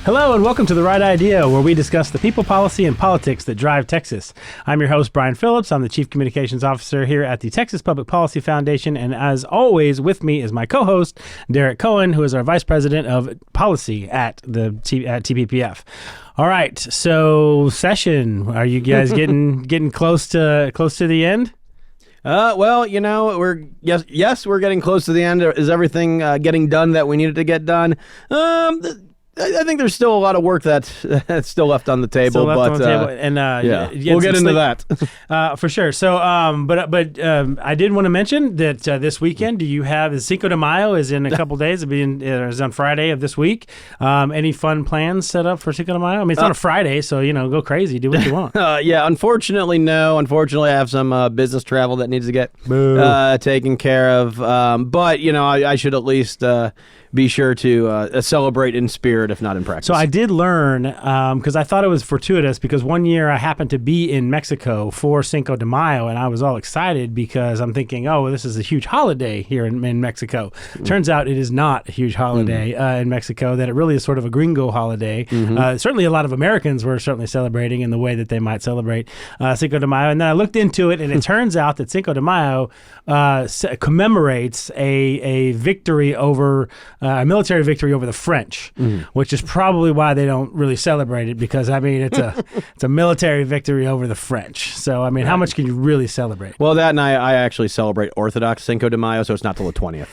Hello and welcome to The Right Idea, where we discuss the people, policy, and politics that drive Texas. I'm your host, Brian Phillips. I'm the Chief Communications Officer here at the Texas Public Policy Foundation, and as always, with me is my co-host, Derek Cohen, who is our Vice President of Policy at TPPF. All right, so session. Are you guys getting close to the end? Well, you know, we're getting close to the end. Is everything getting done that we needed to get done? I think there's still a lot of work that's still left on the table. We'll get into that for sure. So, but I did want to mention that this weekend, Cinco de Mayo is in a couple days. It's on Friday of this week. Any fun plans set up for Cinco de Mayo? I mean, it's on a Friday, so go crazy, do what you want. Unfortunately, no. Unfortunately, I have some business travel that needs to get taken care of. But I should at least be sure to celebrate in spirit, if not in practice. So I did learn, because I thought it was fortuitous, because one year I happened to be in Mexico for Cinco de Mayo, and I was all excited because I'm thinking, this is a huge holiday here in Mexico. Turns out it is not a huge holiday in Mexico, that it really is sort of a gringo holiday. Certainly a lot of Americans were certainly celebrating in the way that they might celebrate Cinco de Mayo. And then I looked into it, and it turns out that Cinco de Mayo commemorates a victory over a military victory over the French, which is probably why they don't really celebrate it, because it's a military victory over the French. So how much can you really celebrate? Well, that, and I actually celebrate Orthodox Cinco de Mayo, so it's not till the 20th.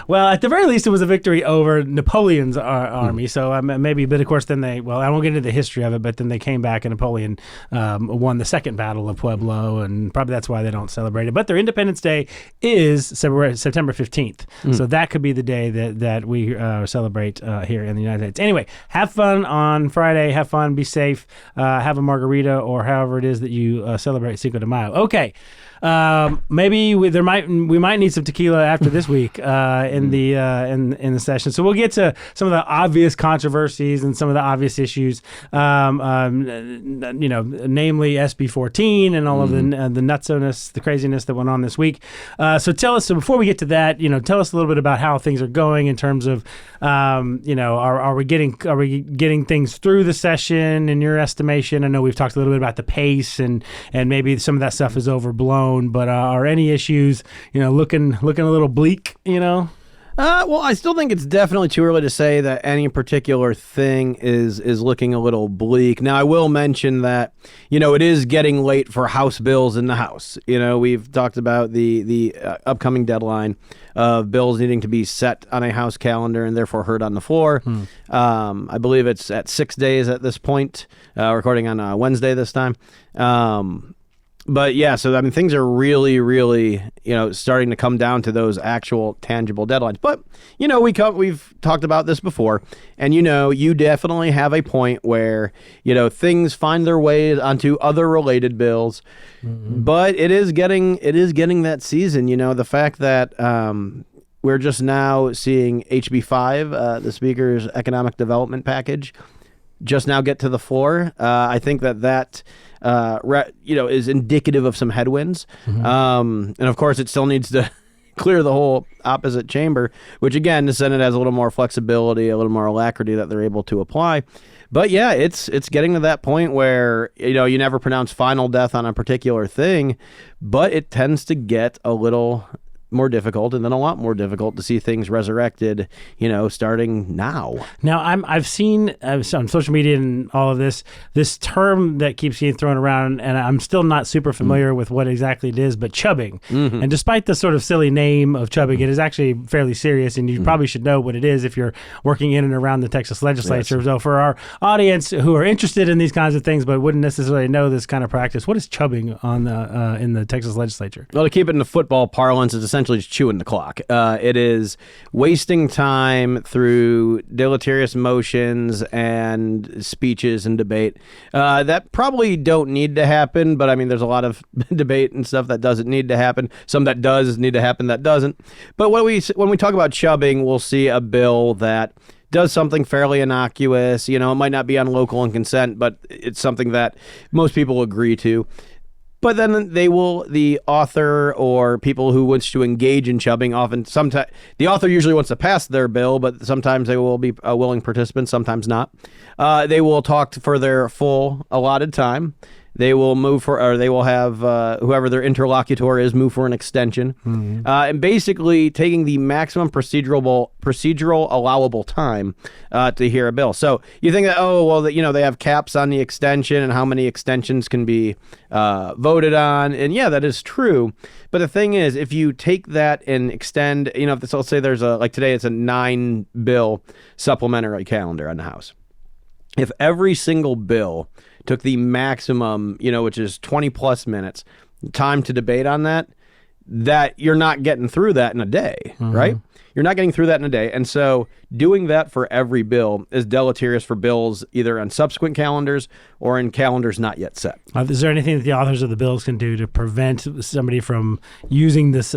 Well, at the very least, it was a victory over Napoleon's army. So maybe, but of course, then I won't get into the history of it, but then they came back and Napoleon won the second battle of Pueblo, and probably that's why they don't celebrate it. But their Independence Day is September 15th. So that could be the day that we celebrate here in the United States. Anyway, have fun on Friday. Have fun. Be safe. Have a margarita or however it is that you celebrate Cinco de Mayo. Okay. Maybe we might need some tequila after this week in the session. So we'll get to some of the obvious controversies and some of the obvious issues, namely SB 14 and all of the nutsiness, the craziness that went on this week. So before we get to that, tell us a little bit about how things are going in terms of, are we getting things through the session in your estimation? I know we've talked a little bit about the pace and maybe some of that stuff is overblown. But are any issues, looking a little bleak, Well, I still think it's definitely too early to say that any particular thing is looking a little bleak. Now, I will mention that, it is getting late for House bills in the House. We've talked about the upcoming deadline of bills needing to be set on a House calendar and therefore heard on the floor. I believe it's at 6 days at this point, recording on Wednesday this time. But yeah, so things are really, really, starting to come down to those actual tangible deadlines. But we've talked about this before, and you definitely have a point where things find their way onto other related bills. But it is getting that season. The fact that we're just now seeing HB 5, the Speaker's economic development package, just now get to the floor. I think that is indicative of some headwinds. And of course, it still needs to clear the whole opposite chamber, which again, the Senate has a little more flexibility, a little more alacrity that they're able to apply. But yeah, it's getting to that point where, you never pronounce final death on a particular thing, but it tends to get a little more difficult, and then a lot more difficult to see things resurrected, starting now. Now, I've seen on social media and all of this term that keeps getting thrown around, and I'm still not super familiar with what exactly it is, but chubbing. And despite the sort of silly name of chubbing, it is actually fairly serious, and you probably should know what it is if you're working in and around the Texas legislature. Yes. So for our audience who are interested in these kinds of things but wouldn't necessarily know this kind of practice, what is chubbing in the Texas legislature? Well, to keep it in the football parlance, it's essentially just chewing the clock. It is wasting time through deleterious motions and speeches and debate that probably don't need to happen, but there's a lot of debate and stuff that doesn't need to happen. Some that does need to happen that doesn't. But when we talk about chubbing, we'll see a bill that does something fairly innocuous. It might not be on local and consent, but it's something that most people agree to. But then the author or people who wish to engage in chubbing, sometimes the author usually wants to pass their bill, but sometimes they will be willing participants, sometimes not. They will talk for their full allotted time. They will they will have whoever their interlocutor is move for an extension, and basically taking the maximum procedural allowable time to hear a bill. So you think that they have caps on the extension and how many extensions can be voted on, and yeah, that is true. But the thing is, if you take that and extend, let's say there's like today it's a 9-bill supplementary calendar on the House. If every single bill took the maximum, which is 20 plus minutes time to debate on that you're not getting through that in a day, right? You're not getting through that in a day. And so doing that for every bill is deleterious for bills either on subsequent calendars or in calendars not yet set. Is there anything that the authors of the bills can do to prevent somebody from using this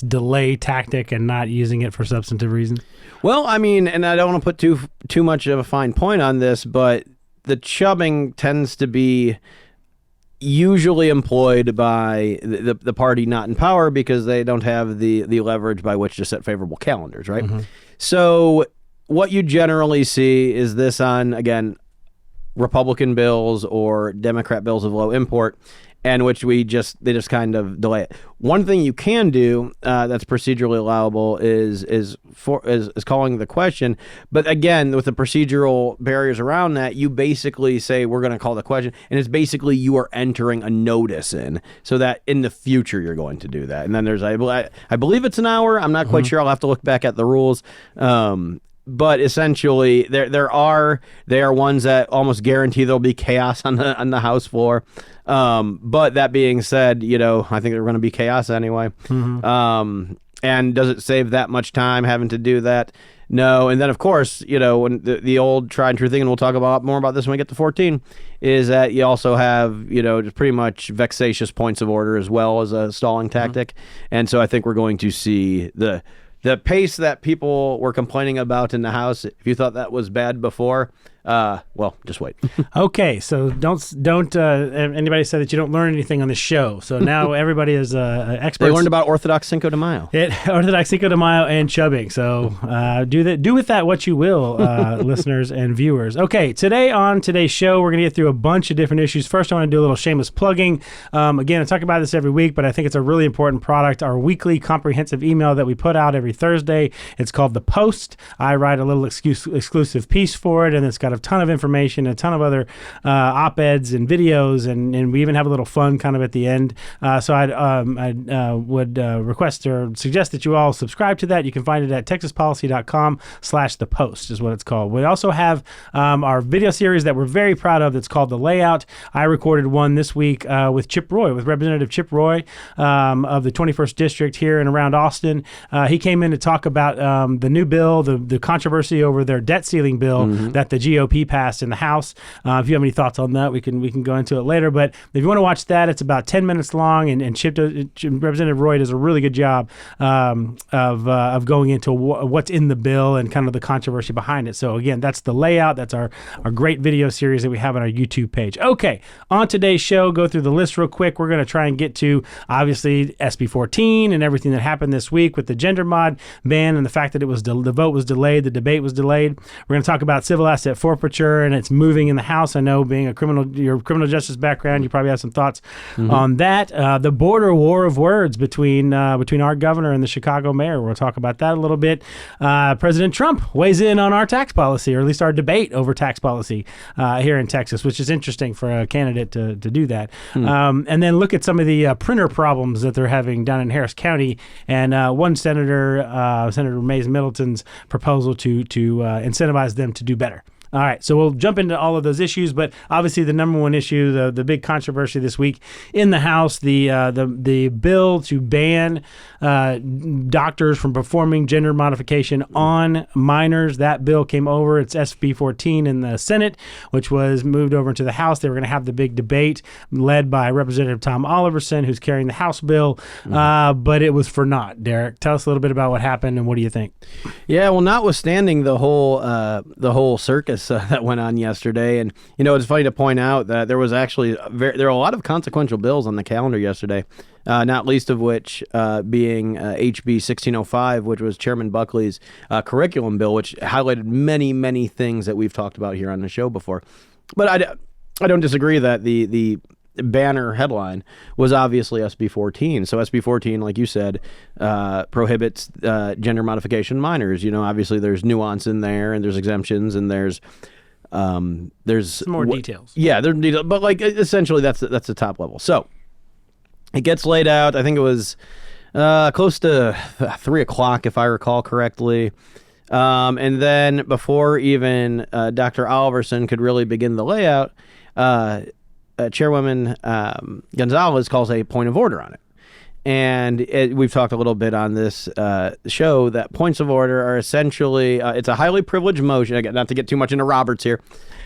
delay tactic and not using it for substantive reasons? Well, I mean, and I don't want to put too much of a fine point on this, but the chubbing tends to be usually employed by the party not in power because they don't have the leverage by which to set favorable calendars, right? So what you generally see is this on, again, Republican bills or Democrat bills of low import, and which they just kind of delay it. One thing you can do that's procedurally allowable is calling the question. But again, with the procedural barriers around that, you basically say we're going to call the question, and it's basically you are entering a notice in, so that in the future you're going to do that. And then there's I believe it's an hour. I'm not quite sure. I'll have to look back at the rules. But essentially, they are ones that almost guarantee there'll be chaos on the House floor. But that being said, I think they're going to be chaos anyway. And does it save that much time having to do that? No. And then, of course, when the old tried and true thing, and we'll talk more about this when we get to 14, is that you also have, just pretty much vexatious points of order as well as a stalling tactic. And so I think we're going to see the pace that people were complaining about in the House. If you thought that was bad before, well, just wait. Okay, so don't anybody say that you don't learn anything on this show. So now everybody is experts. They learned about Orthodox Cinco de Mayo. Orthodox Cinco de Mayo and chubbing. So do with that what you will, listeners and viewers. Okay, today on today's show, we're going to get through a bunch of different issues. First, I want to do a little shameless plugging. Again, I talk about this every week, but I think it's a really important product. Our weekly comprehensive email that we put out every Thursday. It's called The Post. I write a little exclusive piece for it, and it's got a ton of information, a ton of other op-eds and videos, and we even have a little fun kind of at the end. So I would request or suggest that you all subscribe to that. You can find it at texaspolicy.com/The Post is what it's called. We also have our video series that we're very proud of that's called The Layout. I recorded one this week with Representative Chip Roy of the 21st District here and around Austin. He came in to talk about the new bill, the controversy over their debt ceiling bill that the GOP passed in the House. If you have any thoughts on that, we can go into it later. But if you want to watch that, it's about 10 minutes long, and Representative Roy does a really good job of going into what's in the bill and kind of the controversy behind it. So again, that's The Layout. That's our great video series that we have on our YouTube page. Okay, on today's show, go through the list real quick. We're going to try and get to, obviously, SB 14 and everything that happened this week with the gender mod ban and the fact that the vote was delayed, the debate was delayed. We're going to talk about civil asset forfeiture and it's moving in the House. I know, being your criminal justice background, you probably have some thoughts on that. The border war of words between our governor and the Chicago mayor. We'll talk about that a little bit. President Trump weighs in on our tax policy, or at least our debate over tax policy here in Texas, which is interesting for a candidate to do that. And then look at some of the printer problems that they're having down in Harris County, and one Senator Mays Middleton's proposal to incentivize them to do better. All right, so we'll jump into all of those issues, but obviously the number one issue, the big controversy this week in the House, the bill to ban doctors from performing gender modification on minors. That bill came over. It's SB 14 in the Senate, which was moved over into the House. They were going to have the big debate led by Representative Tom Oliverson, who's carrying the House bill, but it was for naught. Derek, tell us a little bit about what happened and what do you think? Yeah, well, notwithstanding the whole circus caucus that went on yesterday. And, it's funny to point out that there was actually there are a lot of consequential bills on the calendar yesterday, not least of which being HB 1605, which was Chairman Buckley's curriculum bill, which highlighted many, many things that we've talked about here on the show before. But I don't disagree that the banner headline was obviously SB 14. So SB 14, like you said, prohibits gender modification minors. Obviously there's nuance in there, and there's exemptions, and there's some more details. Yeah, there's details, but like essentially that's the top level. So it gets laid out. I think it was close to 3:00, if I recall correctly. And then before even Dr. Oliverson could really begin the layout, Chairwoman Gonzalez calls a point of order on it. And we've talked a little bit on this show that points of order are essentially, it's a highly privileged motion. Again, not to get too much into Roberts here,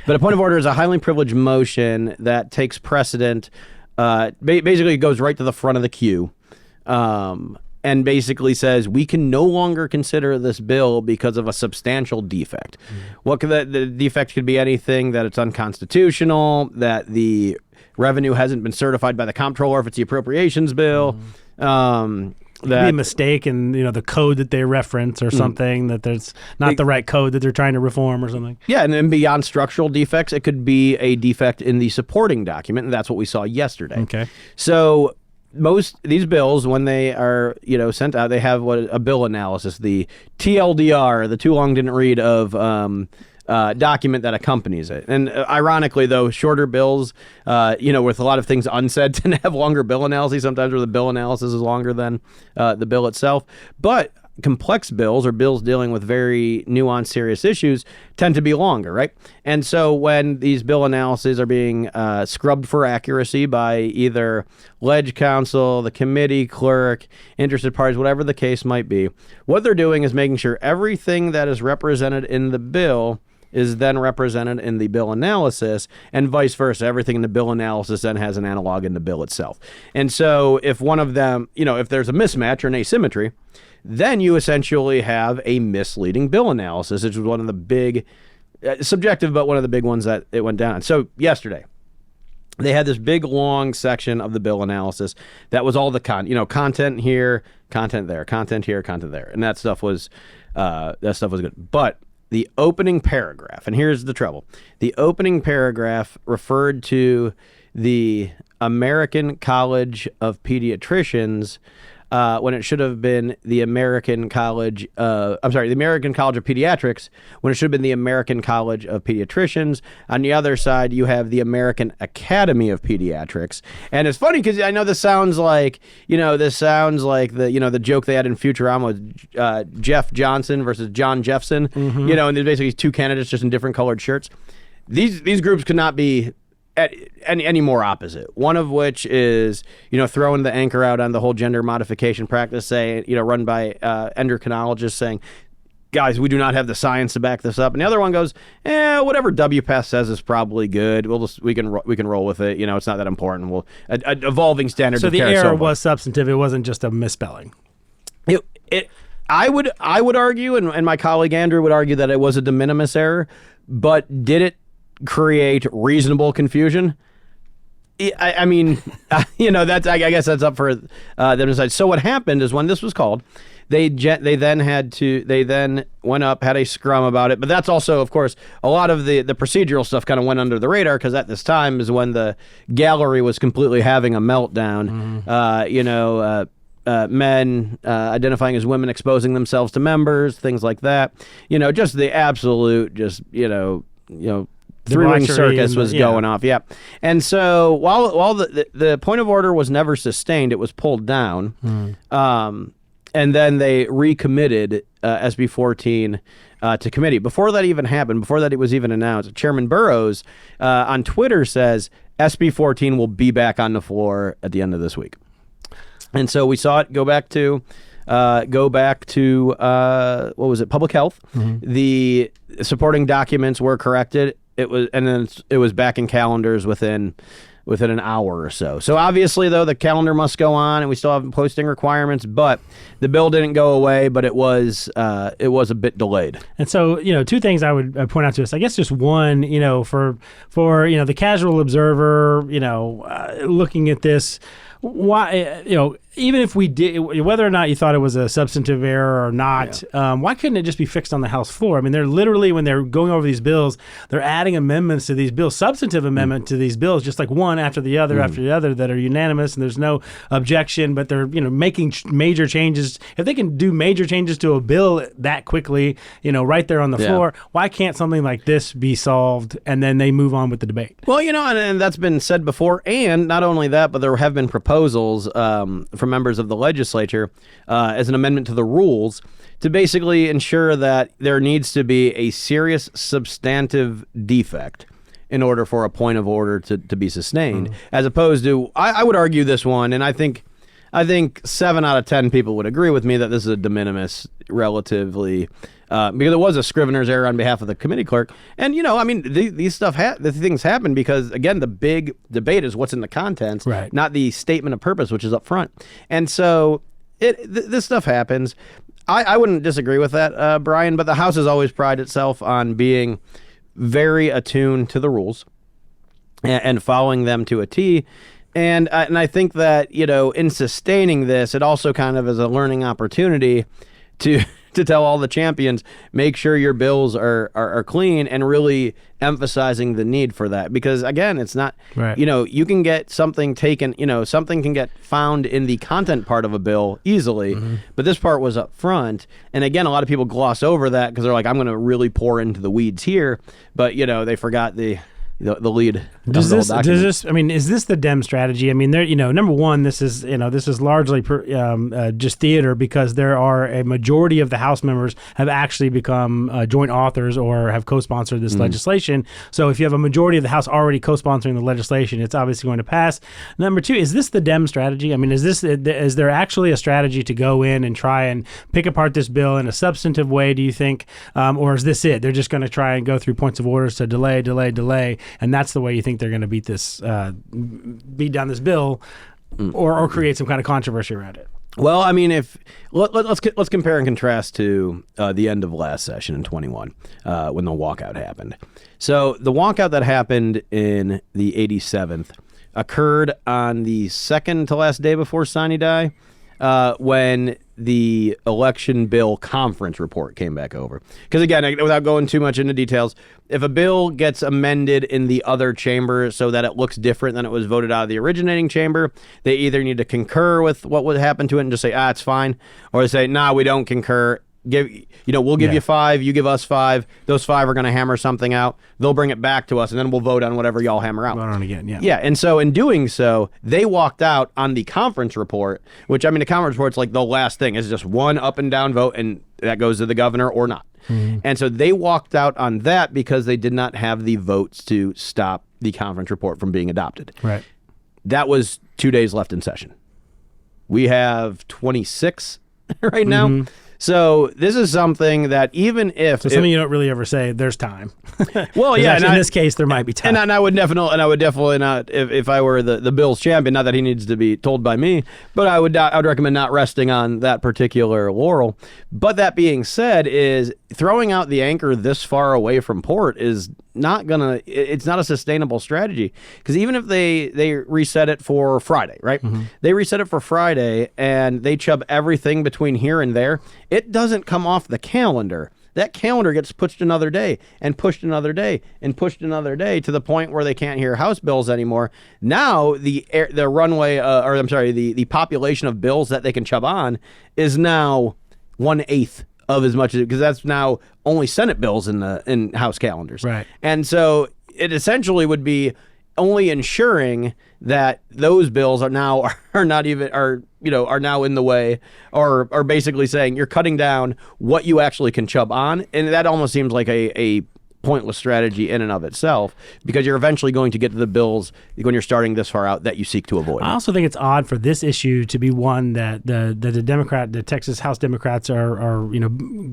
but a point of order is a highly privileged motion that takes precedent. Basically, it goes right to the front of the queue. And basically says we can no longer consider this bill because of a substantial defect. What could the defect could be anything, that it's unconstitutional, that the revenue hasn't been certified by the comptroller if it's the appropriations bill. That be a mistake in the code that they reference or something, that there's not the right code that they're trying to reform or something. Yeah, and then beyond structural defects, it could be a defect in the supporting document, and that's what we saw yesterday. Okay. So most these bills, when they are sent out, they have a bill analysis, the TLDR, the too long didn't read of document that accompanies it. And ironically, though, shorter bills, with a lot of things unsaid, tend to have longer bill analyses, sometimes where the bill analysis is longer than the bill itself. But complex bills, or bills dealing with very nuanced, serious issues, tend to be longer, right? And so when these bill analyses are being scrubbed for accuracy by either Ledge Counsel, the committee clerk, interested parties, whatever the case might be, what they're doing is making sure everything that is represented in the bill is then represented in the bill analysis, and vice versa. Everything in the bill analysis then has an analog in the bill itself. And so if one of them, if there's a mismatch or an asymmetry, then you essentially have a misleading bill analysis, which was one of the big, subjective, but one of the big ones that it went down. So yesterday, they had this big, long section of the bill analysis that was all the content here, content there, content here, content there, and that stuff was good. But the opening paragraph, and here's the trouble: the opening paragraph referred to the American College of Pediatricians. When it should have been the American College of Pediatrics, when it should have been the American College of Pediatricians. On the other side, you have the American Academy of Pediatrics. And it's funny because I know this sounds like the joke they had in Futurama with Jeff Johnson versus John Jeffson, and there's basically two candidates just in different colored shirts. These groups could not be any more opposite. One of which is, throwing the anchor out on the whole gender modification practice, run by endocrinologists, saying, guys, we do not have the science to back this up. And the other one goes, whatever WPATH says is probably good. We can roll with it. It's not that important. Evolving standards. So the error was substantive. It wasn't just a misspelling. I would argue, and my colleague Andrew would argue, that it was a de minimis error, but did it create reasonable confusion? I mean, that's, I guess that's up for them to decide. So what happened is, when this was called, they then went up, had a scrum about it. But that's also, of course, a lot of the procedural stuff kind of went under the radar, because at this time is when the gallery was completely having a meltdown. Men identifying as women exposing themselves to members, things like that. Just the absolute, three-ring circus was going off. Yeah. And so while the point of order was never sustained, it was pulled down. And then they recommitted SB 14 to committee. Before that even happened, before that it was even announced, Chairman Burrows on Twitter says SB 14 will be back on the floor at the end of this week. And so we saw it go back to what was it? Public health. The supporting documents were corrected. It was back in calendars within within an hour or so. So obviously, though, the calendar must go on, and we still have posting requirements. But the bill didn't go away, but it was a bit delayed. And so, two things I would point out to us. I guess just one, for the casual observer, looking at this, why, even if we did, whether or not you thought it was a substantive error or not, why couldn't it just be fixed on the House floor? I mean, they're literally, when they're going over these bills, they're adding amendments to these bills, substantive amendment to these bills, just like one after the other that are unanimous, and there's no objection, but they're, making major changes. If they can do major changes to a bill that quickly, right there on the floor, why can't something like this be solved and then they move on with the debate? Well, and that's been said before, and not only that, but there have been proposals from members of the legislature as an amendment to the rules to basically ensure that there needs to be a serious substantive defect in order for a point of order to be sustained, as opposed to, I would argue this one, and I think 7 out of 10 people would agree with me that this is a de minimis relatively, because it was a scrivener's error on behalf of the committee clerk. And, these things happen because, again, the big debate is what's in the contents, not the statement of purpose, which is up front. And so this stuff happens. I wouldn't disagree with that, Brian, but the House has always prided itself on being very attuned to the rules and following them to a T. And I think that, in sustaining this, it also kind of is a learning opportunity to tell all the champions, make sure your bills are clean, and really emphasizing the need for that. Because, again, it's not, you can get something taken, something can get found in the content part of a bill easily, but this part was up front. And, again, a lot of people gloss over that because they're like, I'm going to really pour into the weeds here. But, they forgot the lead. Is this the Dem strategy? I mean, number one, this is largely just theater, because there are a majority of the House members have actually become joint authors or have co-sponsored this legislation. So if you have a majority of the House already co-sponsoring the legislation, it's obviously going to pass. Number two, is this the Dem strategy? I mean, is there actually a strategy to go in and try and pick apart this bill in a substantive way, do you think? Or is this it? They're just going to try and go through points of orders to delay, and that's the way you think they're going to beat down this bill, or create some kind of controversy around it? Well, I mean, let's compare and contrast to the end of last session in 21 when the walkout happened. So the walkout that happened in the 87th occurred on the second to last day before Sine Die, when the election bill conference report came back over. Because, again, without going too much into details, if a bill gets amended in the other chamber so that it looks different than it was voted out of the originating chamber, they either need to concur with what would happen to it and just say, it's fine, or they say, nah, we don't concur. We'll give you 5, you give us 5. Those 5 are going to hammer something out. They'll bring it back to us, and then we'll vote on whatever y'all hammer out. Vote on again, yeah. Yeah, and so in doing so, they walked out on the conference report, which, the conference report's like the last thing. It's just one up and down vote, and that goes to the governor or not. And so they walked out on that because they did not have the votes to stop the conference report from being adopted. Right. That was 2 days left in session. We have 26 right now. So this is something that even if something you don't really ever say, there's time. Well, yeah, in this case there might be time. And I would definitely not, if I were the Bills champion, not that he needs to be told by me, but I would recommend not resting on that particular laurel. But that being said, is throwing out the anchor this far away from port is it's not a sustainable strategy, because even if they reset it for Friday, right? They reset it for Friday and they chub everything between here and there. It doesn't come off the calendar. That calendar gets pushed another day and pushed another day and pushed another day to the point where they can't hear House bills anymore. Now the population of bills that they can chub on is now 1/8 of as much, because that's now only Senate bills in House calendars. Right. And so it essentially would be only ensuring that those bills are now now in the way, or are basically saying you're cutting down what you actually can chub on. And that almost seems like a pointless strategy in and of itself, because you're eventually going to get to the bills when you're starting this far out that you seek to avoid. I also think it's odd for this issue to be one that the Texas House Democrats are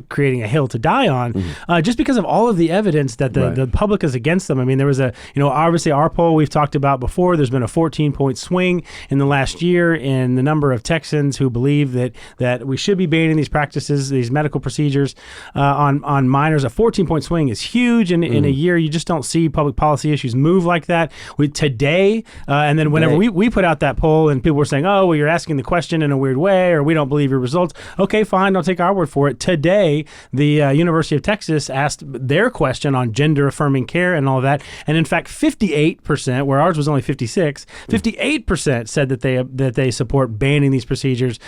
creating a hill to die on, just because of all of the evidence that the public is against them. I mean, there was obviously our poll we've talked about before. There's been a 14-point swing in the last year in the number of Texans who believe that we should be banning these practices, these medical procedures on minors. A 14-point swing is huge in a year. You just don't see public policy issues move like that. Today, and then whenever we put out that poll and people were saying, oh, well, you're asking the question in a weird way, or we don't believe your results. Okay, fine, don't take our word for it. Today, the University of Texas asked their question on gender-affirming care and all that, and in fact, 58%, where ours was only 56, 58% said that they support banning these procedures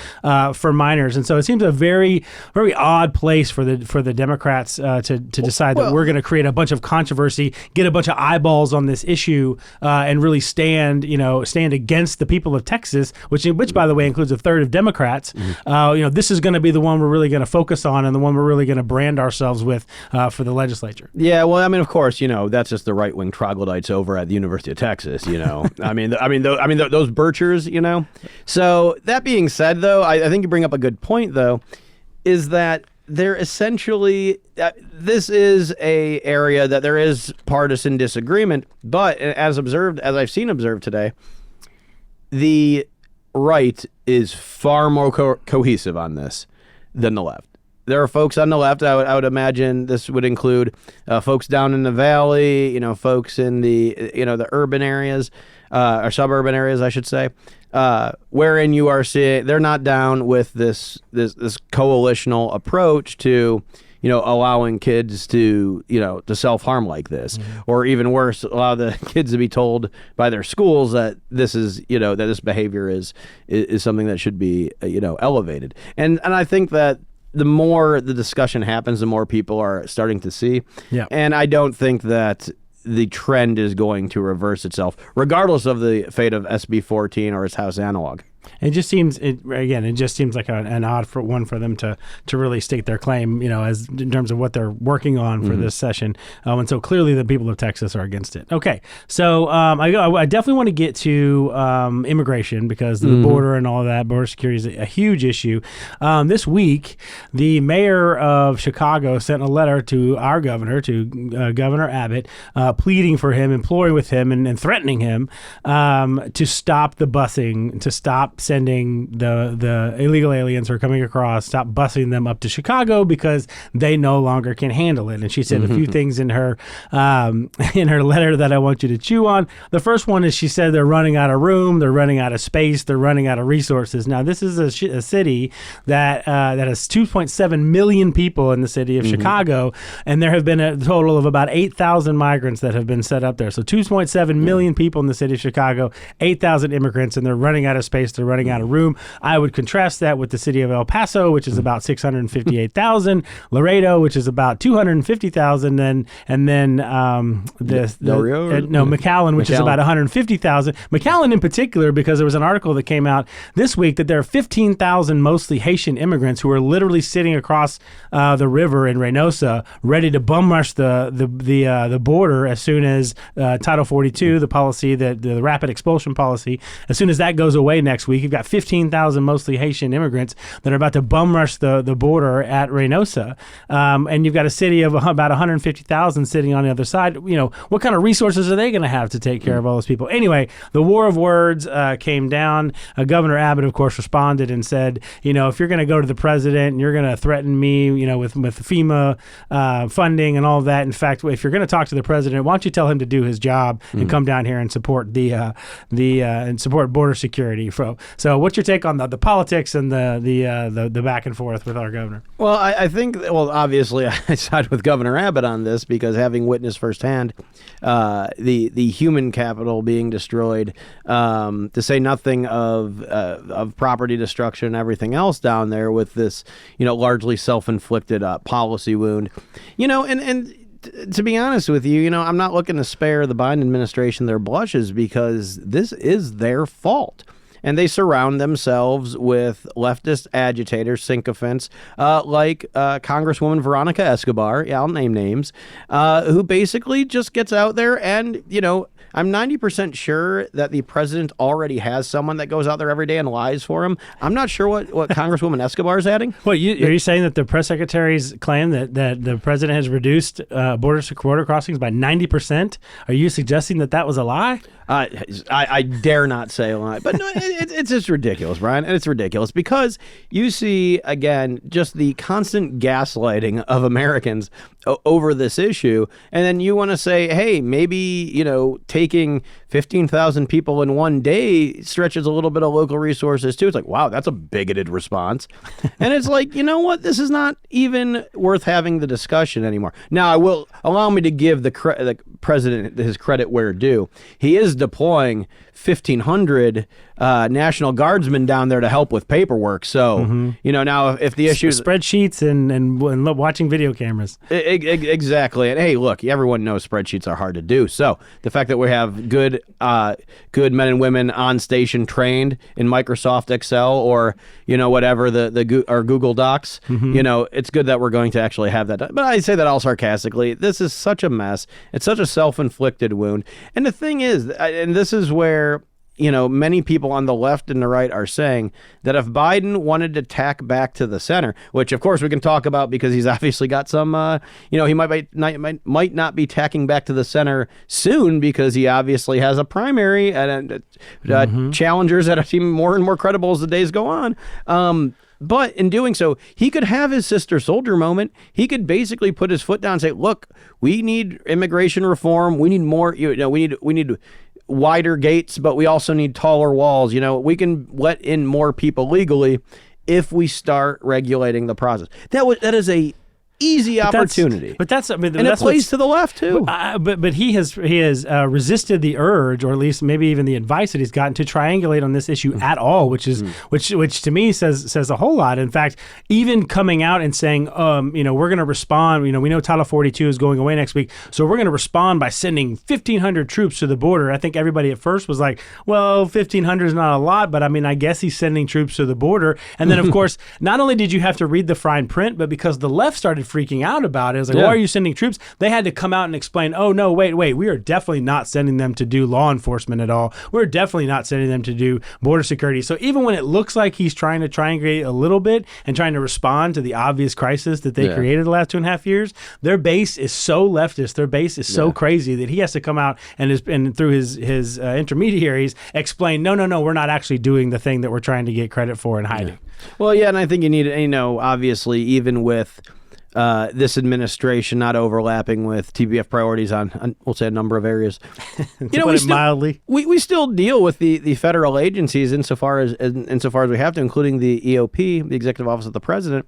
for minors. And so it seems a very, very odd place for the Democrats to decide that we're going to create a bunch of controversy, get a bunch of eyeballs on this issue, and really stand against the people of Texas, which by the way includes a third of Democrats. This is going to be the one we're really going to focus on, and the one we're really going to brand ourselves with for the legislature. Yeah, well, I mean, of course, that's just the right-wing troglodytes over at the University of Texas. I mean, those Birchers. So that being said, though, I think you bring up a good point, though, is that they're essentially this is a area that there is partisan disagreement, but as I've seen observed today, the right is far more cohesive on this than the left. There are folks on the left. I would imagine this would include folks down in the valley, folks in the the urban areas or suburban areas, I should say, wherein you are seeing they're not down with this coalitional approach to allowing kids to self-harm like this, or even worse, allow the kids to be told by their schools that this is that this behavior is something that should be elevated. And I think that the more the discussion happens, the more people are starting to see. Yeah. And I don't think that the trend is going to reverse itself, regardless of the fate of SB 14 or its House analog. It just seems like an odd one for them to really state their claim, as in terms of what they're working on for this session. And so clearly the people of Texas are against it. Okay, so I definitely want to get to immigration, because the border and all that, border security is a huge issue. This week, the mayor of Chicago sent a letter to our governor, Governor Abbott, pleading for him, imploring with him, and threatening him to stop the busing, to stop sending the illegal aliens who are coming across, stop busing them up to Chicago because they no longer can handle it. And she said a few things in her letter that I want you to chew on. The first one is she said they're running out of room, they're running out of space, they're running out of resources. Now, this is a city that has 2.7 million people in the city of Chicago, and there have been a total of about 8,000 migrants that have been set up there. So 2.7 million people in the city of Chicago, 8,000 immigrants, and they're running out of space, they're running out of room. I would contrast that with the city of El Paso, which is about 658,000, Laredo, which is about 250,000, and then McAllen, which is about 150,000. McAllen in particular, because there was an article that came out this week that there are 15,000 mostly Haitian immigrants who are literally sitting across the river in Reynosa, ready to bum rush the border as soon as Title 42, the policy, the rapid expulsion policy, as soon as that goes away next week. You've got 15,000 mostly Haitian immigrants that are about to bum rush the border at Reynosa, and you've got a city of about 150,000 sitting on the other side. What kind of resources are they going to have to take care of all those people? Anyway, the war of words came down. Governor Abbott, of course, responded and said, if you're going to go to the president and you're going to threaten me, with FEMA funding and all of that. In fact, if you're going to talk to the president, why don't you tell him to do his job and come down here and support and support border security. So what's your take on the politics and the back and forth with our governor? Well, I think, obviously I side with Governor Abbott on this, because having witnessed firsthand the human capital being destroyed, to say nothing of property destruction and everything else down there with this, largely self-inflicted policy wound, and to be honest with you, I'm not looking to spare the Biden administration their blushes, because this is their fault. and they surround themselves with leftist agitators, sycophants, like Congresswoman Veronica Escobar, I'll name names, who basically just gets out there and, I'm 90% sure that the president already has someone that goes out there every day and lies for him. I'm not sure what Congresswoman Escobar is adding. Well, are you saying that the press secretaries claim that the president has reduced border crossings by 90%? Are you suggesting that was a lie? I dare not say a lie, but no, it's just ridiculous, Brian. And it's ridiculous because you see, again, just the constant gaslighting of Americans over this issue. And then you want to say, hey, maybe, taking 15,000 people in one day stretches a little bit of local resources too. It's like, wow, that's a bigoted response. And it's like, you know what? This is not even worth having the discussion anymore. Now, I will allow me to give the president his credit where due. He is deploying 1,500 National Guardsmen down there to help with paperwork. So, now if the issue is spreadsheets and watching video cameras. Exactly. And hey, look, everyone knows spreadsheets are hard to do. So the fact that we have good men and women on station trained in Microsoft Excel or, whatever or Google Docs, it's good that we're going to actually have that done. But I say that all sarcastically. This is such a mess. It's such a self-inflicted wound. And the thing is, and this is where many people on the left and the right are saying that if Biden wanted to tack back to the center, which of course we can talk about because he's obviously got some, he might not be tacking back to the center soon because he obviously has a primary and challengers that seem more and more credible as the days go on. But in doing so, he could have his sister soldier moment. He could basically put his foot down and say, look, we need immigration reform. We need more, we need wider gates, but we also need taller walls. We can let in more people legally if we start regulating the process. That is a easy opportunity. And it plays to the left too. But he has resisted the urge, or at least maybe even the advice that he's gotten to triangulate on this issue at all, which to me says a whole lot. In fact, even coming out and saying, we're going to respond. We know Title 42 is going away next week, so we're going to respond by sending 1,500 troops to the border. I think everybody at first was like, well, 1,500 is not a lot, but I guess he's sending troops to the border. And then, of course, not only did you have to read the fine print, but because the left started freaking out about it. It was like, why are you sending troops? They had to come out and explain, oh, no, wait, we are definitely not sending them to do law enforcement at all. We're definitely not sending them to do border security. So even when it looks like he's trying to triangulate a little bit and trying to respond to the obvious crisis that they created the last 2.5 years, their base is so leftist, their base is so crazy that he has to come out and through his intermediaries explain, no, we're not actually doing the thing that we're trying to get credit for and hiding. Well, and I think you need, obviously, even with this administration not overlapping with TBF priorities on we'll say a number of areas. Mildly. We still deal with the federal agencies insofar as we have to, including the EOP, the Executive Office of the President.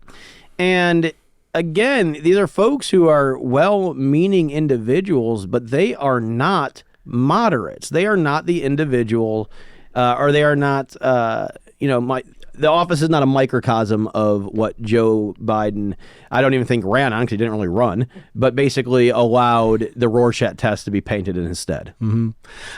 And again, these are folks who are well-meaning individuals, but they are not moderates. They are not the individual, or they are not, the office is not a microcosm of what Joe Biden, I don't even think ran on because he didn't really run, but basically allowed the Rorschach test to be painted in his stead. Mm-hmm.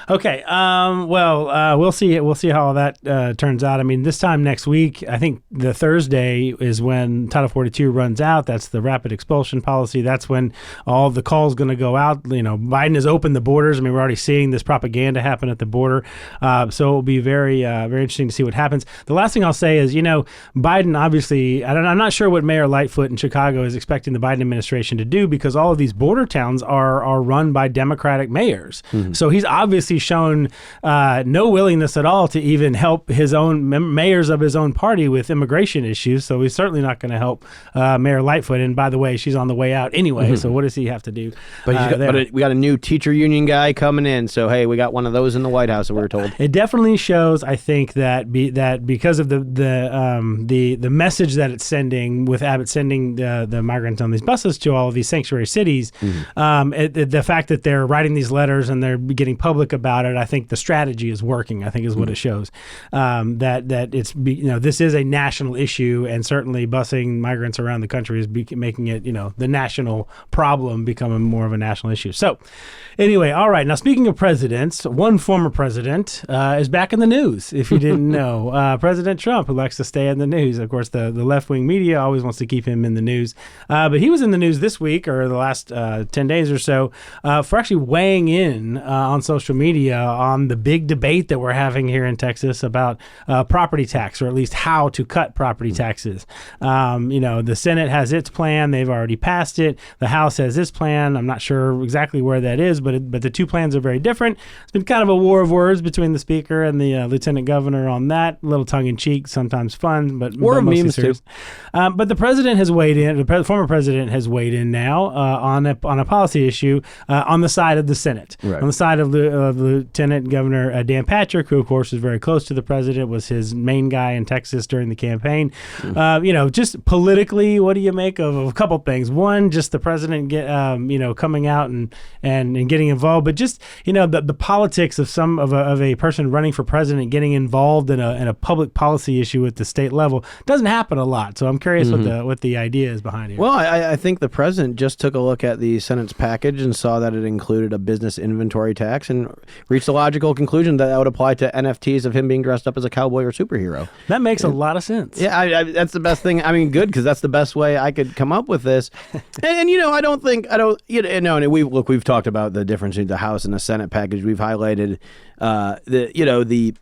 Okay. We'll see. We'll see how all that turns out. This time next week, I think the Thursday is when Title 42 runs out. That's the rapid expulsion policy. That's when all the calls going to go out. Biden has opened the borders. We're already seeing this propaganda happen at the border. So it will be very, very interesting to see what happens. The last thing I'll say is, Biden obviously, I'm not sure what Mayor Lightfoot in Chicago is expecting the Biden administration to do because all of these border towns are run by Democratic mayors. Mm-hmm. So he's obviously shown no willingness at all to even help his own mayors of his own party with immigration issues. So he's certainly not going to help Mayor Lightfoot. And by the way, she's on the way out anyway. Mm-hmm. So what does he have to do? But we got a new teacher union guy coming in. So, hey, we got one of those in the White House, we were told. It definitely shows, I think, that that because of the message that it's sending, with Abbott sending the migrants on these buses to all of these sanctuary cities, the fact that they're writing these letters and they're getting public about it, I think the strategy is working. I think is what it shows. That it's this is a national issue, and certainly busing migrants around the country is making it the national problem becoming more of a national issue. So anyway, all right. Now, speaking of presidents, one former president is back in the news, if you didn't know. President Trump, who likes to stay in the news. Of course, the left-wing media always wants to keep him in the news. But he was in the news this week, or the last 10 days or so, for actually weighing in on social media on the big debate that we're having here in Texas about property tax, or at least how to cut property taxes. The Senate has its plan. They've already passed it. The House has its plan. I'm not sure exactly where that is, but the two plans are very different. It's been kind of a war of words between the speaker and the lieutenant governor on that. A little tongue-in-cheek, sometimes fun, but war of memes serious. Too. But the president has weighed in. The former president has weighed in now on a policy issue on the side of the Senate, right. On the side of Lieutenant Governor Dan Patrick, who of course is very close to the president, was his main guy in Texas during the campaign. Just politically, what do you make of a couple things? One, just the president coming out and getting involved, but just the politics of a person running for president getting involved in a public policy issue at the state level doesn't happen a lot. So I'm curious what the idea is behind it. Well, I think the president just took a look at the Senate's package and saw that it included a business inventory tax and reached a logical conclusion that would apply to NFTs of him being dressed up as a cowboy or superhero. That makes a lot of sense. Yeah, that's the best thing. I mean, good, because that's the best way I could come up with this. And we've talked about the difference between the House and the Senate package. We've highlighted the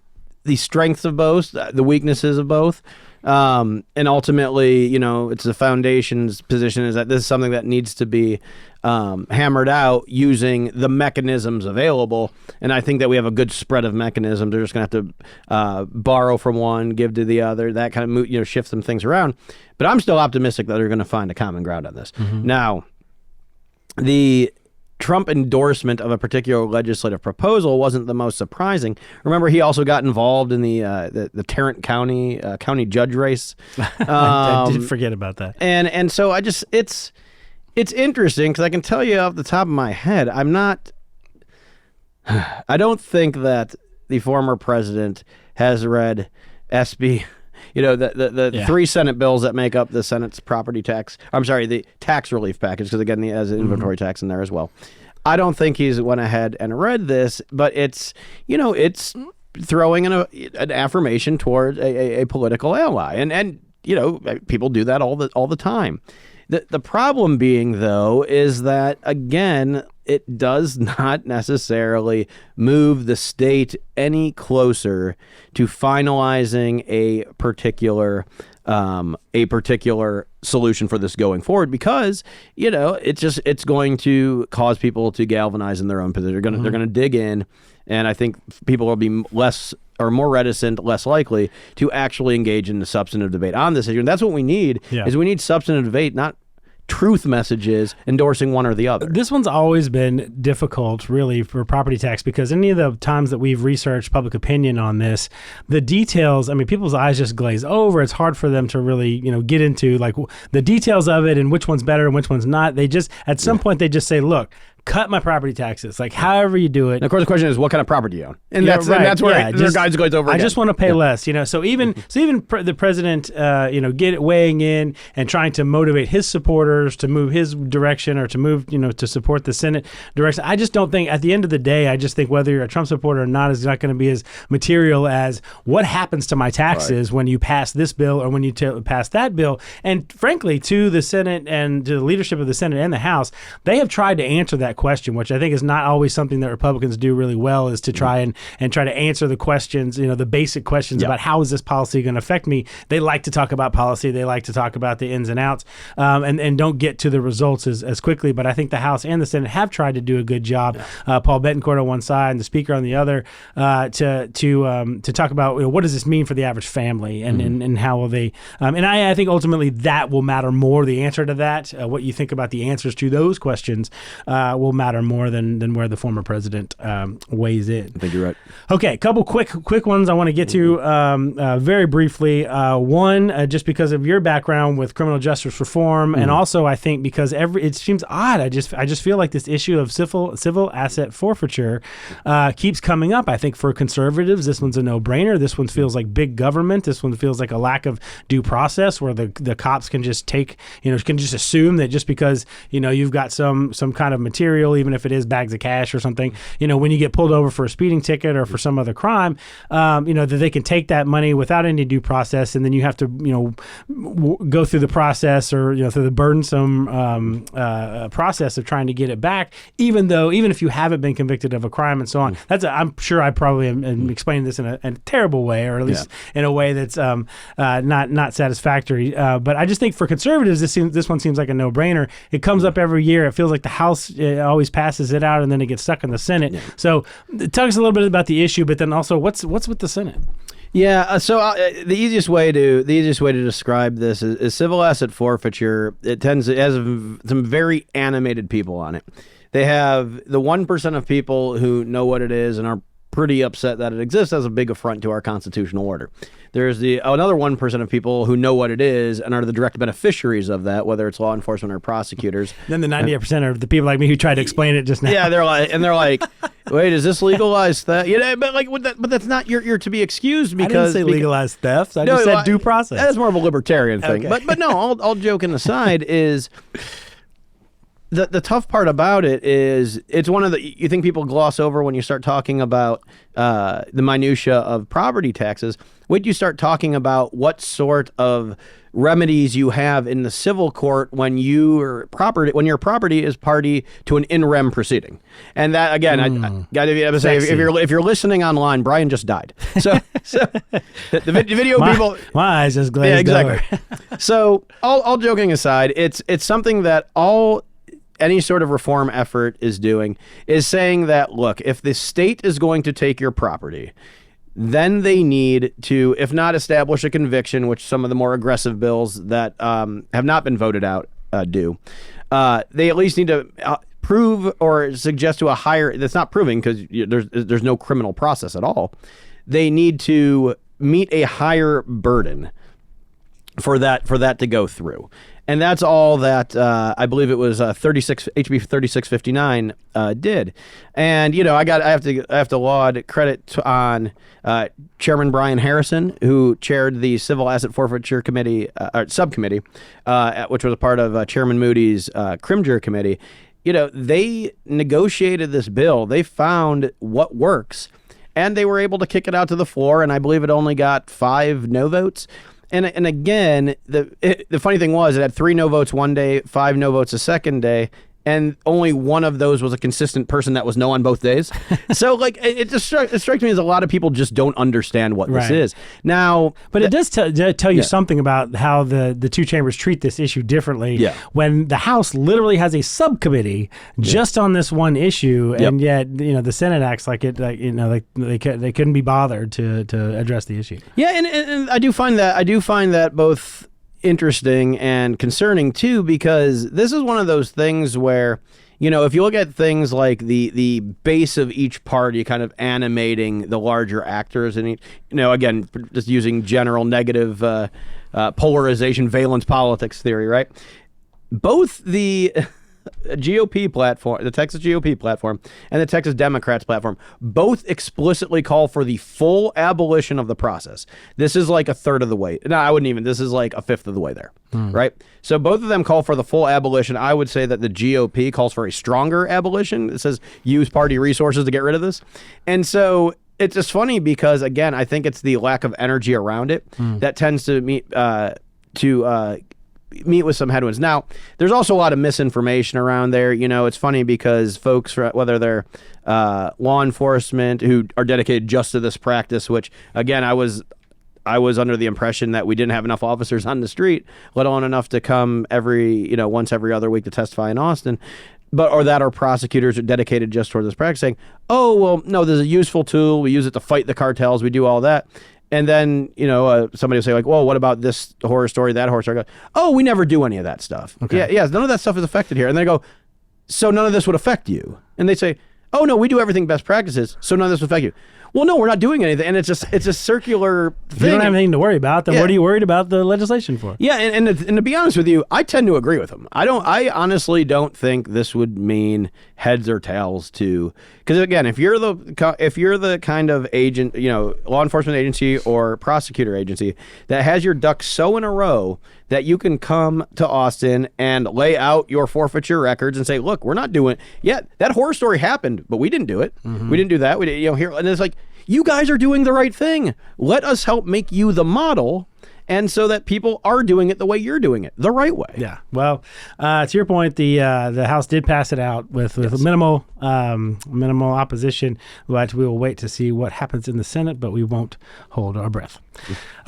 strengths of both, the weaknesses of both. And ultimately, it's the foundation's position is that this is something that needs to be hammered out using the mechanisms available. And I think that we have a good spread of mechanisms. They're just going to have to borrow from one, give to the other, that kind of shift some things around. But I'm still optimistic that they're going to find a common ground on this. Now, the Trump endorsement of a particular legislative proposal wasn't the most surprising. Remember, he also got involved in the Tarrant County judge race. I did forget about that. And so it's interesting because I can tell you off the top of my head, I don't think that the former president has read SB. The three Senate bills that make up the Senate's property tax. I'm sorry, the tax relief package, because again, he has an inventory tax in there as well. I don't think he's went ahead and read this, but it's throwing an affirmation toward a political ally, and people do that all the time. The problem being, though, is that again, it does not necessarily move the state any closer to finalizing a particular solution for this going forward, because it's going to cause people to galvanize in their own position. They're going to dig in, and I think people will be more reticent, less likely to actually engage in the substantive debate on this issue. And that's what we need. Is we need substantive debate, not truth messages endorsing one or the other. This one's always been difficult, really, for property tax, because any of the times that we've researched public opinion on this, the details, people's eyes just glaze over. It's hard for them to really, get into like the details of it and which one's better and which one's not. They just, at some point, they just say, look, cut my property taxes, like however you do it. And of course, the question is, what kind of property you own? And that's where their guys goes over. I just want to pay less, So even the president, weighing in and trying to motivate his supporters to move his direction or to move, to support the Senate direction. I just don't think, at the end of the day, I just think whether you're a Trump supporter or not is not going to be as material as what happens to my taxes when you pass this bill or when you pass that bill. And frankly, to the Senate and to the leadership of the Senate and the House, they have tried to answer that question, which I think is not always something that Republicans do really well, is to try and try to answer the questions, the basic questions about how is this policy going to affect me. They like to talk about policy. They like to talk about the ins and outs, and don't get to the results as quickly. But I think the House and the Senate have tried to do a good job. Paul Betancourt on one side and the Speaker on the other, to talk about what does this mean for the average family, and how will they. And I think ultimately that will matter more. The answer to that, what you think about the answers to those questions, will matter more than where the former president weighs in. I think you're right. Okay, a couple quick ones I want to get to very briefly. One, just because of your background with criminal justice reform, and also I think because it seems odd. I just feel like this issue of civil asset forfeiture keeps coming up. I think for conservatives, this one's a no-brainer. This one feels like big government. This one feels like a lack of due process, where the cops can just can just assume that just because you've got some kind of material, even if it is bags of cash or something, when you get pulled over for a speeding ticket or for some other crime, that they can take that money without any due process, and then you have to go through the process or through the burdensome process of trying to get it back, even if you haven't been convicted of a crime and so on. I'm sure I probably am explaining this in a terrible way, or at least in a way that's not satisfactory. But I just think for conservatives, this one seems like a no-brainer. It comes up every year. It feels like the House always passes it out, and then it gets stuck in the Senate. Yeah. So tell us a little bit about the issue, but then also what's with the Senate? Yeah, so the easiest way to describe this is civil asset forfeiture. It has some very animated people on it. They have the 1% of people who know what it is and are pretty upset that it exists as a big affront to our constitutional order. There's another 1% of people who know what it is and are the direct beneficiaries of that, whether it's law enforcement or prosecutors. Then the 98% are the people like me who tried to explain it just now. Yeah, they're like, wait, is this legalized theft? But that's not you're to be excused because I didn't say legalized theft. I just said due process. That's more of a libertarian thing. Okay. But no, all joking aside is. The tough part about it is it's one of you think people gloss over when you start talking about the minutia of property taxes. Wait till you start talking about what sort of remedies you have in the civil court when your property is party to an in rem proceeding. And that again, I got to say, if you're listening online, Brian just died. So the video people, my eyes just glazed over. So all joking aside, it's something that any sort of reform effort is doing is saying that, look, if the state is going to take your property, then they need to, if not establish a conviction, which some of the more aggressive bills that have not been voted out do, they at least need to prove or suggest to a higher, that's not proving because there's no criminal process at all. They need to meet a higher burden for that to go through. And that's all that I believe it was HB 3659 did. And I have to laud credit on Chairman Brian Harrison, who chaired the Civil Asset Forfeiture Committee subcommittee, which was a part of Chairman Moody's Crimger committee. They negotiated this bill. They found what works, and they were able to kick it out to the floor. And I believe it only got 5 no votes. And again, the funny thing was it had 3 no votes one day, 5 no votes a second day, and only one of those was a consistent person that was no on both days. So it strikes me as a lot of people just don't understand what this is. Now, but it does tell you something about how the two chambers treat this issue differently. Yeah. When the House literally has a subcommittee just on this one issue, and yet the Senate acts like they couldn't be bothered to address the issue. Yeah, and I do find that both interesting and concerning too, because this is one of those things where if you look at things like the base of each party kind of animating the larger actors, and again just using general negative polarization valence politics theory, right? Both the GOP platform, the Texas GOP platform, and the Texas Democrats platform both explicitly call for the full abolition of the process. This is like a third of the way. No, I wouldn't even. This is like a fifth of the way there, right? So both of them call for the full abolition. I would say that the GOP calls for a stronger abolition. It says use party resources to get rid of this. And so it's just funny because, again, I think it's the lack of energy around it that tends to meet with some headwinds. Now, there's also a lot of misinformation around there. It's funny because folks, whether they're law enforcement who are dedicated just to this practice, which again, I was under the impression that we didn't have enough officers on the street, let alone enough to come once every other week to testify in Austin. Or that our prosecutors are dedicated just toward this practice, saying, oh, well, no, there's a useful tool. We use it to fight the cartels. We do all that. And then, somebody will say like, well, what about this horror story, that horror story? Oh, we never do any of that stuff. Okay. Yeah, none of that stuff is affected here. And they go, so none of this would affect you. And they say, oh no, we do everything best practices, so none of this would affect you. Well, no, we're not doing anything, and it's a circular thing. If you don't have anything to worry about, then what are you worried about the legislation for? Yeah, and to be honest with you, I tend to agree with them. I honestly don't think this would mean heads or tails to, because again, if you're the kind of agent, law enforcement agency or prosecutor agency that has your ducks so in a row that you can come to Austin and lay out your forfeiture records and say, look, we're not doing, that horror story happened, but we didn't do it. Mm-hmm. We didn't do that. We didn't, here, and it's like, you guys are doing the right thing. Let us help make you the model, and so that people are doing it the way you're doing it, the right way. Yeah. Well, to your point, the House did pass it out with minimal opposition, but we will wait to see what happens in the Senate, but we won't hold our breath.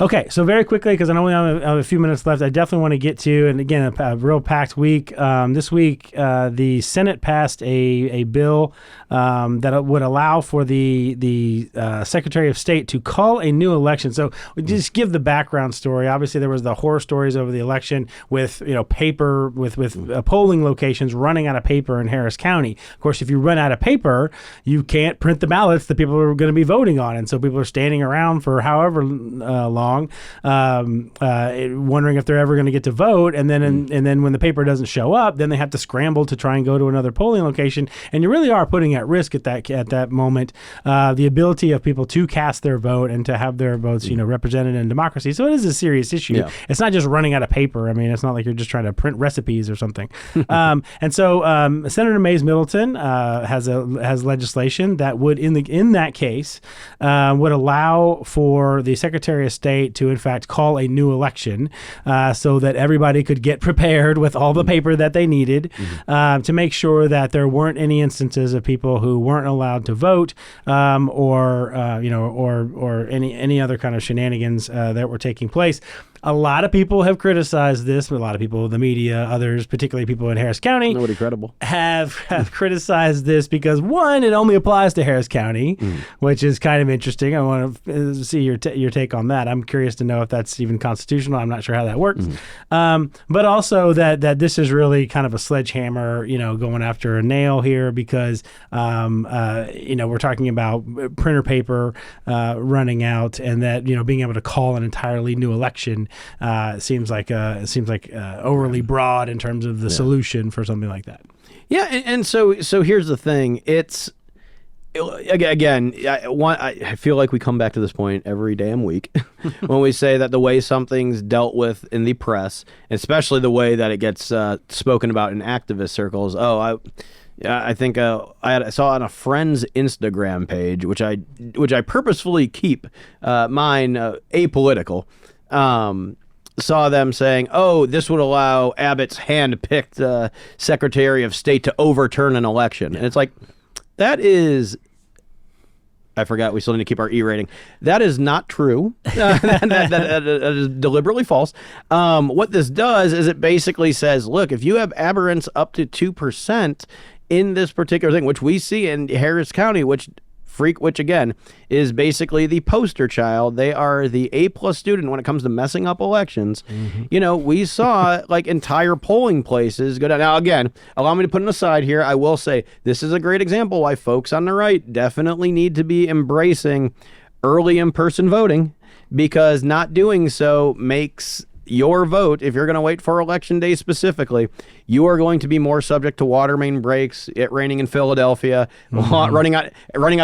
Okay, so very quickly, because I only have a few minutes left, I definitely want to get to, and again, a real packed week. This week, the Senate passed a bill that would allow for the Secretary of State to call a new election. So we just give the background story. Obviously, there was the horror stories over the election with paper, with polling locations running out of paper in Harris County. Of course, if you run out of paper, you can't print the ballots that people are going to be voting on, and so people are standing around for however long, wondering if they're ever going to get to vote, and then when the paper doesn't show up, then they have to scramble to try and go to another polling location, and you really are putting at risk at that moment the ability of people to cast their vote and to have their votes represented in democracy. So it is a serious issue. Yeah. It's not just running out of paper. I mean, it's not like you're just trying to print recipes or something. And so Senator Mays Middleton has legislation that would in that case would allow for the Secretary of State to in fact call a new election so that everybody could get prepared with all the paper that they needed to make sure that there weren't any instances of people who weren't allowed to vote or any other kind of shenanigans that were taking place. A lot of people have criticized this. A lot of people, the media, others, particularly people in Harris County, nobody credible, have criticized this because, one, it only applies to Harris County, which is kind of interesting. I want to see your take on that. I'm curious to know if that's even constitutional. I'm not sure how that works. But also that this is really kind of a sledgehammer, going after a nail here because, we're talking about printer paper running out, and that being able to call an entirely new election seems like overly broad in terms of the solution for something like that. Yeah, and so here's the thing. It's again, I feel like we come back to this point every damn week when we say that the way something's dealt with in the press, especially the way that it gets spoken about in activist circles. I think I saw on a friend's Instagram page, which I purposefully keep mine apolitical. Saw them saying, "Oh, this would allow Abbott's hand-picked Secretary of State to overturn an election," and it's like, that is. I forgot we still need to keep our E rating. That is not true. that is deliberately false. What this does is it basically says, look, if you have aberrants up to 2% in this particular thing, which we see in Harris County, which again is basically the poster child. They are the A+ student when it comes to messing up elections. We saw like entire polling places go down. Now, again, allow me to put an aside here. I will say this is a great example why folks on the right definitely need to be embracing early in-person voting, because not doing so makes your vote, if you're going to wait for election day specifically, you are going to be more subject to water main breaks, it raining in Philadelphia, running out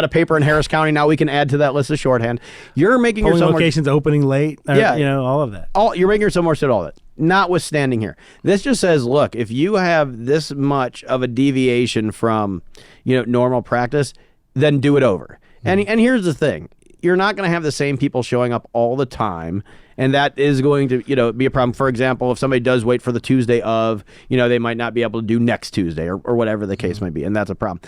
of paper in Harris County. Now we can add to that list of shorthand. You're making polling yourself locations opening late. All of that. You're making yourself more subject to all that. Notwithstanding here, this just says, look, if you have this much of a deviation from normal practice, then do it over. And here's the thing. You're not going to have the same people showing up all the time, and that is going to be a problem. For example, if somebody does wait for the Tuesday of, they might not be able to do next Tuesday or whatever the case might be, and that's a problem.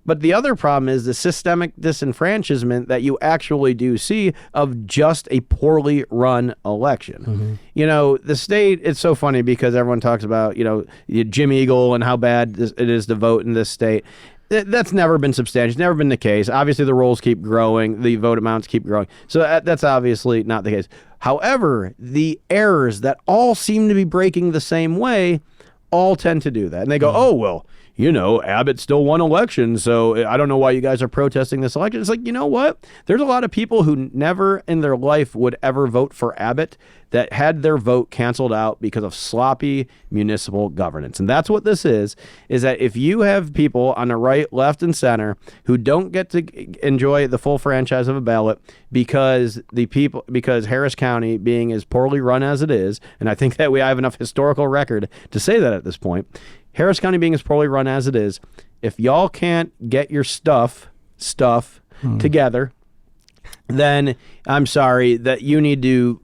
But the other problem is the systemic disenfranchisement that you actually do see of just a poorly run election. The state, it's so funny because everyone talks about, Jim Eagle and how bad it is to vote in this state. That's never been substantiated. It's never been the case. Obviously, the rolls keep growing. The vote amounts keep growing. So that's obviously not the case. However, the errors that all seem to be breaking the same way all tend to do that. And they go, oh, well, Abbott still won elections, so I don't know why you guys are protesting this election. It's like, you know what? There's a lot of people who never in their life would ever vote for Abbott that had their vote canceled out because of sloppy municipal governance. And that's what this is that if you have people on the right, left, and center who don't get to enjoy the full franchise of a ballot because Harris County being as poorly run as it is, and I think that we have enough historical record to say that at this point, Harris County being as poorly run as it is, if y'all can't get your stuff together, then I'm sorry that you need to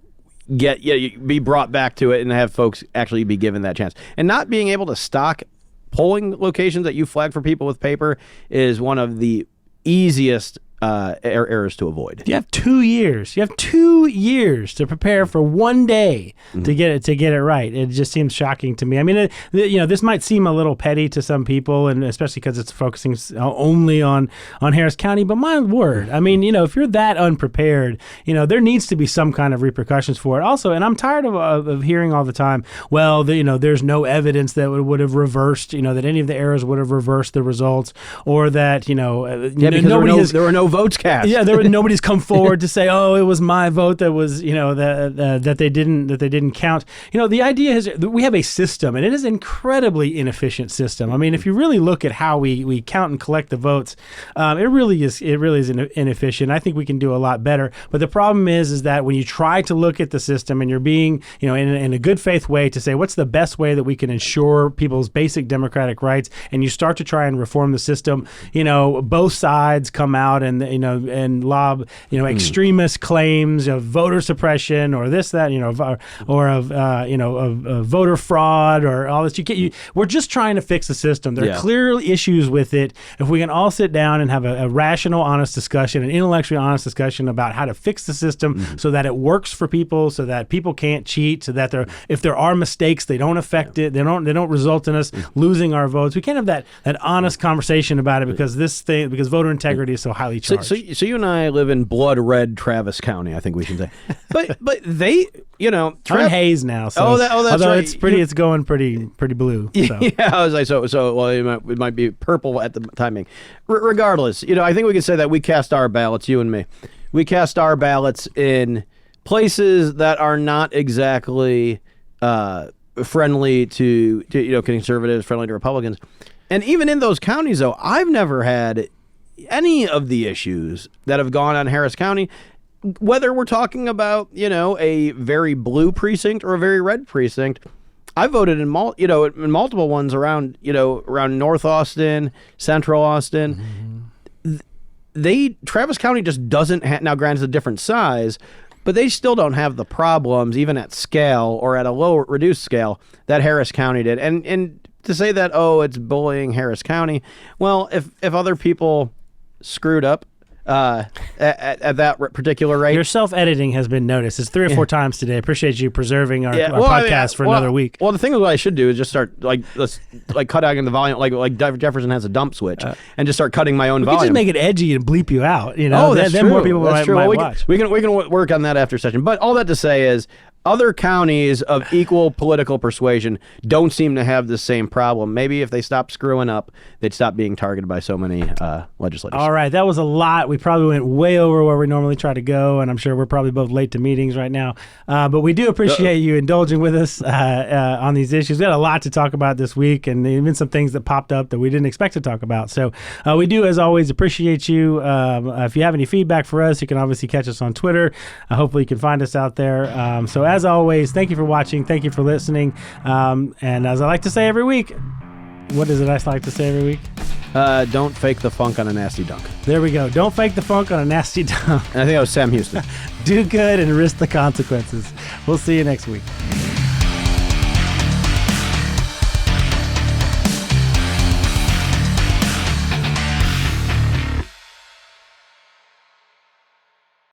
be brought back to it and have folks actually be given that chance. And not being able to stock polling locations that you flag for people with paper is one of the easiest errors to avoid. You have 2 years. You have 2 years to prepare for one day to get it right. It just seems shocking to me. I mean, this might seem a little petty to some people, and especially because it's focusing only on Harris County. But my word, I mean, if you're that unprepared, there needs to be some kind of repercussions for it. Also, and I'm tired of hearing all the time, well, there's no evidence that would have reversed, that any of the errors would have reversed the results, or that because there were no votes cast. Yeah, nobody's come forward to say, "Oh, it was my vote that was, that they didn't count." The idea is that we have a system, and it is an incredibly inefficient system. I mean, if you really look at how we count and collect the votes, it really is inefficient. I think we can do a lot better. But the problem is that when you try to look at the system and you're being, in a good faith way to say what's the best way that we can ensure people's basic democratic rights, and you start to try and reform the system, both sides come out and lob extremist claims of voter suppression or this, that, or of voter fraud or all this. We're just trying to fix the system. There are clear issues with it. If we can all sit down and have a rational, honest discussion, an intellectually honest discussion about how to fix the system so that it works for people, so that people can't cheat, so that if there are mistakes, they don't affect it. They don't result in us losing our votes. We can't have that honest conversation about it because voter integrity is so highly charged. So you and I live in blood red Travis County, I think we should say. But they, I'm in Hayes now. So, that's although right. it's going pretty blue. So. Yeah, I was like, well, it might be purple at the timing. Regardless, I think we can say that we cast our ballots, you and me. We cast our ballots in places that are not exactly friendly to conservatives, friendly to Republicans. And even in those counties, though, I've never had any of the issues that have gone on Harris County, whether we're talking about, a very blue precinct or a very red precinct. I voted in multiple ones around North Austin, Central Austin. Travis County just doesn't have, now granted it's a different size, but they still don't have the problems, even at scale or at a lower reduced scale, that Harris County did. And to say that, it's bullying Harris County, well, if other people screwed up at that particular rate. Your self-editing has been noticed. It's 3 or 4 times today. Appreciate you preserving our podcast for another week. Well, the thing is, what I should do is just start let's cut out in the volume, like Jefferson has a dump switch, and just start cutting my own volume. We can just make it edgy and bleep you out. That's then true. More people might watch. We can work on that after session. But all that to say is, other counties of equal political persuasion don't seem to have the same problem. Maybe if they stopped screwing up, they'd stop being targeted by so many legislators. All right, that was a lot. We probably went way over where we normally try to go, and I'm sure we're probably both late to meetings right now. But we do appreciate you indulging with us on these issues. We had a lot to talk about this week, and even some things that popped up that we didn't expect to talk about. So we do, as always, appreciate you. If you have any feedback for us, you can obviously catch us on Twitter. Hopefully you can find us out there. So as always, thank you for watching. Thank you for listening. And as I like to say every week, what is it I like to say every week? Don't fake the funk on a nasty dunk. There we go. Don't fake the funk on a nasty dunk. And I think that was Sam Houston. Do good and risk the consequences. We'll see you next week.